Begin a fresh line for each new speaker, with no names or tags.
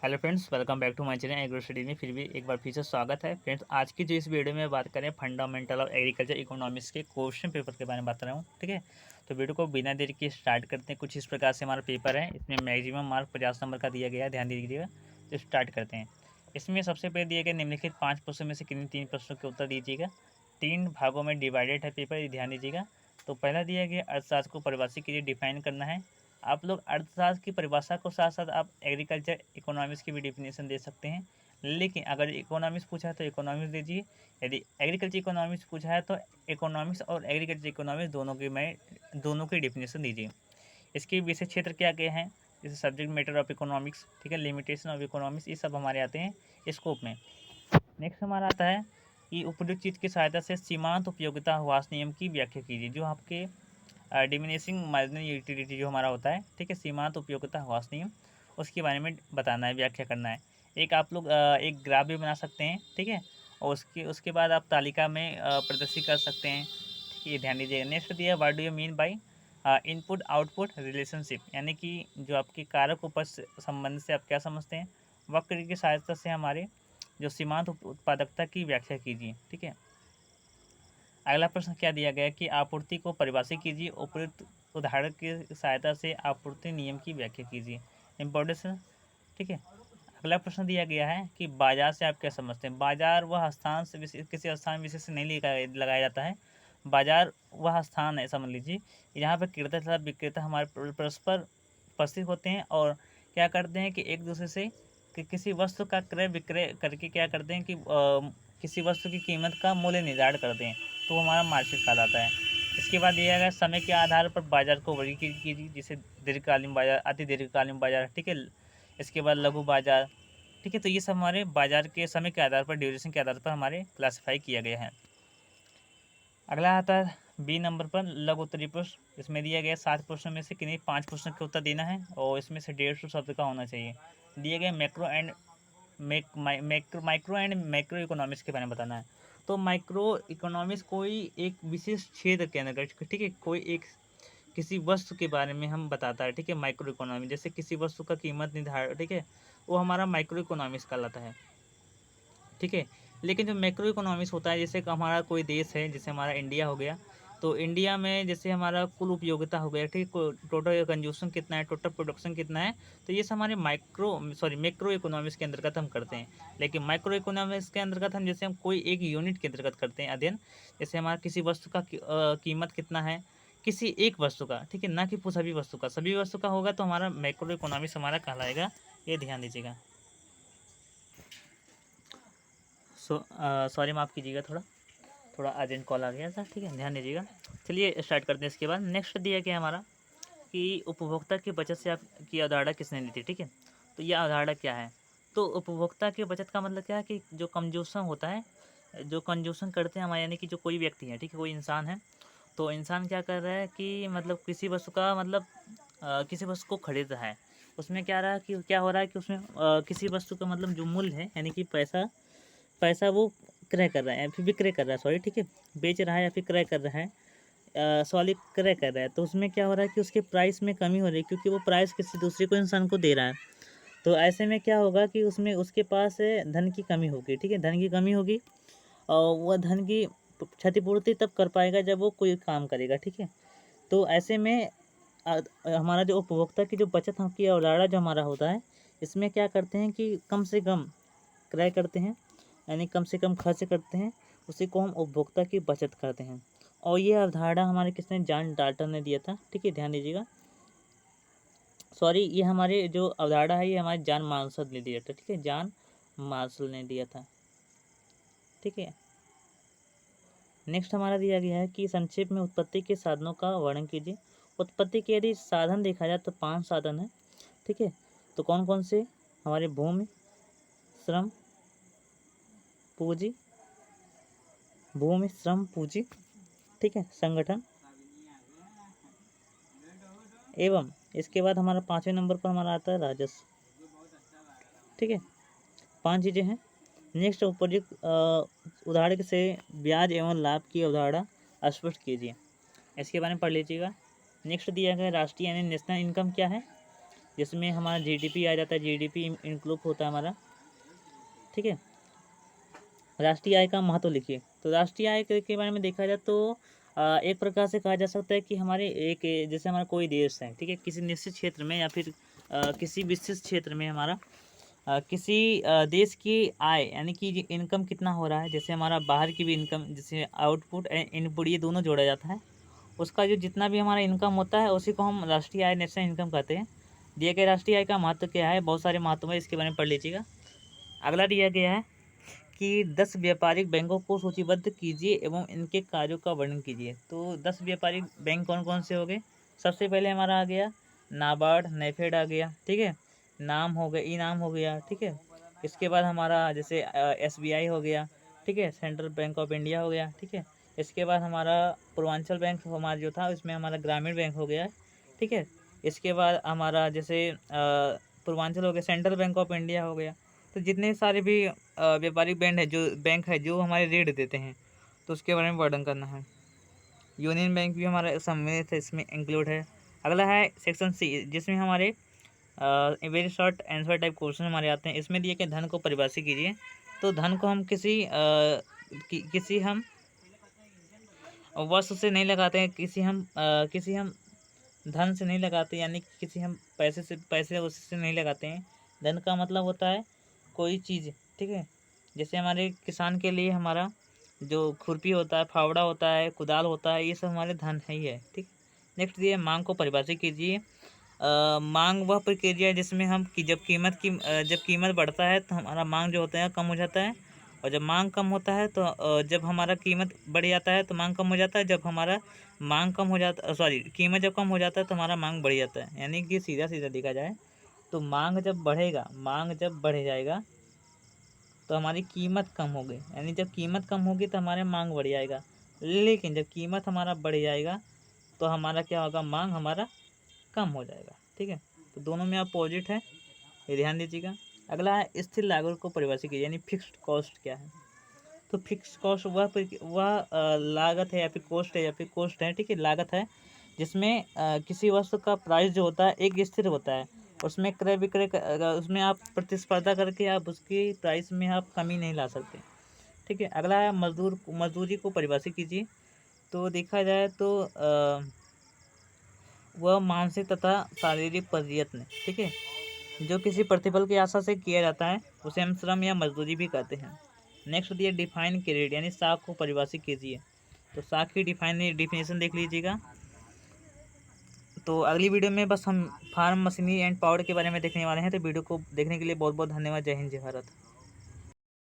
Hello friends, welcome back to my channel agro study में फिर भी एक बार फिर से स्वागत है। फ्रेंड्स, आज की जो इस वीडियो में बात करें फंडामेंटल ऑफ एग्रीकल्चर इकोनॉमिक्स के क्वेश्चन पेपर के बारे में बता रहा हूँ। ठीक है, तो वीडियो को बिना देरी के स्टार्ट करते हैं। कुछ इस प्रकार से हमारा पेपर है, इसमें मैक्सिमम मार्क 50 नंबर का दिया गया है, ध्यान दीजिएगा। तो स्टार्ट करते हैं। इसमें सबसे पहले दिए गए निम्नलिखित 5 प्रश्नों में से किन्हीं 3 प्रश्नों के उत्तर दीजिएगा। 3 भागों में डिवाइडेड है पेपर, ये ध्यान दीजिएगा। तो पहला दिया गया अर्थशास्त्र को परिभाषित कीजिए, डिफाइन करना है। आप लोग अर्थशास्त्र की परिभाषा को साथ साथ आप एग्रीकल्चर इकोनॉमिक्स की भी डेफिनेशन दे सकते हैं, लेकिन अगर इकोनॉमिक्स पूछा है तो इकोनॉमिक्स दीजिए, यदि एग्रीकल्चर इकोनॉमिक्स पूछा है तो इकोनॉमिक्स और एग्रीकल्चर इकोनॉमिक्स दोनों की डेफिनेशन दीजिए। इसके विषय क्षेत्र क्या क्या हैं, जैसे सब्जेक्ट मैटर ऑफ इकोनॉमिक्स, ठीक है, लिमिटेशन ऑफ इकोनॉमिक्स, ये सब हमारे आते हैं स्कोप में। नेक्स्ट हमारा आता है कि उपयुक्त चीज़ की सहायता से सीमांत उपयोगिता ह्रास नियम की व्याख्या कीजिए। जो आपके डिमिनिशिंग मार्जिनल यूटिलिटी जो हमारा होता है, ठीक है, सीमांत उपयोगिता ह्रास नियम, उसके बारे में बताना है, व्याख्या करना है। एक आप लोग एक ग्राफ भी बना सकते हैं, ठीक है, और उसके बाद आप तालिका में प्रदर्शित कर सकते हैं। ठीक है, ये ध्यान दीजिएगा। नेक्स्ट दिया, what do you mean by input output relationship, यानी कि जो आपके कारक उपज संबंध से आप क्या समझते हैं। वक्र की सहायता से हमारे जो सीमांत उत्पादकता की व्याख्या कीजिए। ठीक है, अगला प्रश्न क्या दिया गया कि आपूर्ति को परिभाषित कीजिए, उपयुक्त उदाहरण की सहायता से आपूर्ति नियम की व्याख्या कीजिए। इम्पोर्टेंस, ठीक है। अगला प्रश्न दिया गया है कि बाजार से आप क्या समझते हैं। बाजार वह स्थान से किसी स्थान विशेष से नहीं लगाया जाता है। बाजार वह स्थान है, समझ लीजिए, यहाँ पर क्रेता तथा विक्रेता हमारे परस्पर उपस्थित होते हैं और क्या करते हैं कि एक दूसरे से किसी वस्तु का क्रय विक्रय करके क्या करते हैं कि किसी वस्तु की कीमत का मूल्य निर्धारण करते हैं, तो हमारा मार्केट कहलाता है। इसके बाद दिया गया समय के आधार पर बाजार को वर्गीकृत कीजिए, जैसे दीर्घकालीन बाजार, अति दीर्घकालीन बाजार, ठीक है। इसके बाद लघु बाजार, ठीक है। तो ये सब हमारे बाजार के समय के आधार पर, ड्यूरेशन के आधार पर हमारे क्लासीफाई किया गया है। अगला आता है बी नंबर पर लघु उत्तरीय प्रश्न। इसमें दिया गया 7 प्रश्नों में से किन्हीं 5 प्रश्नों के उत्तर देना है और इसमें से 150 शब्द का होना चाहिए। दिए गए माइक्रो एंड मैक्रो इकोनॉमिक्स के बारे में बताना है। तो माइक्रो इकोनॉमिक्स कोई एक विशेष क्षेत्र के अंदर, ठीक है, कोई एक किसी वस्तु के बारे में हम बताता है, ठीक है। माइक्रो इकोनॉमिक्स जैसे किसी वस्तु का कीमत निर्धारण, ठीक है, वो हमारा माइक्रो इकोनॉमिक्स कहलाता है, ठीक है। लेकिन जो मैक्रो इकोनॉमिक्स होता है, जैसे कि हमारा कोई देश है, जैसे हमारा इंडिया हो गया, तो इंडिया में जैसे हमारा कुल उपयोगिता हो गया, ठीक, टोटल कंज्यूशन कितना है, टोटल प्रोडक्शन कितना है, तो ये सब हमारे मैक्रो इकोनॉमिक्स के अंतर्गत हम करते हैं। लेकिन माइक्रो इकोनॉमिक्स के अंतर्गत हम जैसे हम कोई एक यूनिट के अंतर्गत करते हैं अध्ययन, जैसे हमारा किसी वस्तु का कीमत कितना है, किसी एक वस्तु का, ठीक है, ना कि सभी वस्तु का। सभी वस्तु का होगा तो हमारा मैक्रो इकोनॉमिक्स हमारा कहलाएगा, ये ध्यान दीजिएगा। सॉरी, माफ़ कीजिएगा, थोड़ा अर्जेंट कॉल आ गया था, ठीक है, ध्यान दीजिएगा। चलिए स्टार्ट करते हैं। इसके बाद नेक्स्ट दिया क्या हमारा कि उपभोक्ता की बचत से आपकी अवधारणा किसने दी थी, ठीक है। तो यह अवधारणा क्या है। तो उपभोक्ता की बचत का मतलब क्या है कि जो कंजूसन होता है, जो कंजूसन करते हैं हमारे, यानी कि जो कोई व्यक्ति है, ठीक है, कोई इंसान है, तो इंसान क्या कर रहा है कि मतलब किसी वस्तु का मतलब किसी वस्तु को खरीद रहा है, उसमें क्या हो रहा है कि उसमें किसी वस्तु का मतलब जो मूल्य है, यानी कि पैसा पैसा वो क्रय कर रहा है या फिर विक्रय कर रहा है, सॉरी, ठीक है, बेच रहा है या फिर क्रय कर रहा है, सॉरी, क्रय कर रहा है। तो उसमें क्या हो रहा है कि उसके प्राइस में कमी हो रही है, क्योंकि वो प्राइस किसी दूसरे को इंसान को दे रहा है। तो ऐसे में क्या होगा कि उसमें उसके पास धन की कमी होगी, ठीक है, धन की कमी होगी, और वह धन की क्षतिपूर्ति तब कर पाएगा जब वो कोई काम करेगा, ठीक है। तो ऐसे में हमारा जो उपभोक्ता की जो बचत की अवधारणा जो हमारा होता है, इसमें क्या करते हैं कि कम से कम क्रय करते हैं, यानी कम से कम खर्च करते हैं, उसी को हम उपभोक्ता की बचत करते हैं। और ये अवधारणा हमारे किसने, जॉन डाल्टन ने दिया था, ठीक है, ध्यान दीजिएगा। सॉरी, ये हमारे जो अवधारणा है ये हमारे जॉन मार्शल ने दिया था, ठीक है, जॉन मार्शल ने दिया था, ठीक है। नेक्स्ट हमारा दिया गया है कि संक्षेप में उत्पत्ति के साधनों का वर्णन कीजिए। उत्पत्ति के यदि साधन देखा जाए तो 5 साधन है, ठीक है। तो कौन कौन से, हमारे भूमि, श्रम, पूंजी, भूमि, श्रम, पूंजी, ठीक है, संगठन, एवं इसके बाद हमारा 5वें नंबर पर हमारा आता है राजस्व, ठीक है। 5 चीज़ें हैं। नेक्स्ट उपयुक्त उदाहरण से ब्याज एवं लाभ की अवधारणा स्पष्ट कीजिए, इसके बारे में पढ़ लीजिएगा। नेक्स्ट दिया गया राष्ट्रीय यानी नेशनल इनकम क्या है, जिसमें हमारा जीडीपी आ जाता है, जीडीपी इंक्लूड होता है हमारा, ठीक है। राष्ट्रीय आय का महत्व लिखिए। तो राष्ट्रीय आय के बारे में देखा जाए तो एक प्रकार से कहा जा सकता है कि हमारे एक जैसे हमारा कोई देश है, ठीक है, किसी निश्चित क्षेत्र में या फिर किसी विशिष्ट क्षेत्र में हमारा किसी देश की आय यानी कि इनकम कितना हो रहा है, जैसे हमारा बाहर की भी इनकम, जैसे आउटपुट एंड इनपुट ये दोनों जोड़ा जाता है, उसका जो जितना भी हमारा इनकम होता है उसी को हम राष्ट्रीय आय, नेशनल इनकम कहते हैं। दिए गए राष्ट्रीय आय का महत्व क्या है, बहुत सारे महत्व है, इसके बारे में पढ़ लीजिएगा। अगला दिया गया है कि 10 व्यापारिक बैंकों को सूचीबद्ध कीजिए एवं इनके कार्यों का वर्णन कीजिए। तो 10 व्यापारिक बैंक कौन कौन से हो गए? सबसे पहले हमारा आ गया नाबार्ड, नेफेड आ गया, ठीक है, नाम हो गया, इनाम हो गया, ठीक है। इसके बाद हमारा जैसे एसबीआई हो गया, ठीक है, सेंट्रल बैंक ऑफ इंडिया हो गया, ठीक है। इसके बाद हमारा पूर्वांचल बैंक हमारा जो था उसमें हमारा ग्रामीण बैंक हो गया, ठीक है। इसके बाद हमारा जैसे पूर्वांचल हो गया, सेंट्रल बैंक ऑफ इंडिया हो गया। तो जितने सारे भी व्यापारिक बैंक है जो हमारे ऋण देते हैं, तो उसके बारे में वर्णन करना है। यूनियन बैंक भी हमारा सम्मिलित है, इसमें इंक्लूड है। अगला है सेक्शन सी, जिसमें हमारे very short answer type question हमारे आते हैं। इसमें दिए कि धन को परिभाषित कीजिए। तो धन को हम किसी हम वस्तु से नहीं लगाते हैं, किसी हम धन से नहीं लगाते, यानी कि किसी हम पैसे उससे नहीं लगाते हैं। धन का मतलब होता है कोई चीज़, ठीक है। जैसे हमारे किसान के लिए हमारा जो खुरपी होता है, फावड़ा होता है, कुदाल होता है, ये सब हमारे धन है ही है, ठीक। नेक्स्ट ये मांग को परिभाषित कीजिए। मांग वह प्रक्रिया है जिसमें जब कीमत बढ़ता है तो हमारा मांग जो होता है कम हो जाता है, और जब मांग कम होता है तो जब हमारा कीमत बढ़ जाता है तो मांग कम हो जाता है, जब हमारा मांग कम हो जाता कीमत जब कम हो जाता है तो हमारा मांग बढ़ जाता है। यानी कि सीधा सीधा देखा जाए तो मांग जब बढ़ जाएगा तो हमारी कीमत कम हो गई, यानी जब कीमत कम होगी तो हमारे मांग बढ़ जाएगा। लेकिन जब कीमत हमारा बढ़ जाएगा तो हमारा क्या होगा, मांग हमारा कम हो जाएगा, ठीक है। तो दोनों में अपोजिट है, ये ध्यान दीजिएगा। अगला है स्थिर लागत को परिभाषित कीजिए, यानी फिक्स्ड कॉस्ट क्या है। तो फिक्स कॉस्ट वह लागत है या फिर कॉस्ट है, ठीक है, लागत है जिसमें किसी वस्तु का प्राइस जो होता है एक स्थिर होता है, उसमें क्रय विक्रय उसमें आप प्रतिस्पर्धा करके आप उसकी प्राइस में आप कमी नहीं ला सकते, ठीक है। अगला है मजदूरी को परिभाषित कीजिए। तो देखा जाए तो वह मानसिक तथा शारीरिक प्रयत्न, ठीक है, जो किसी प्रतिफल की आशा से किया जाता है उसे हम श्रम या मजदूरी भी कहते हैं। नेक्स्ट दिए डिफाइन क्रेडिट, यानी साख को परिभाषित कीजिए। तो साख की डिफिनेशन देख लीजिएगा। तो अगली वीडियो में बस हम फार्म मशीनरी एंड पावर के बारे में देखने वाले हैं। तो वीडियो को देखने के लिए बहुत बहुत धन्यवाद। जय हिंद, जय भारत।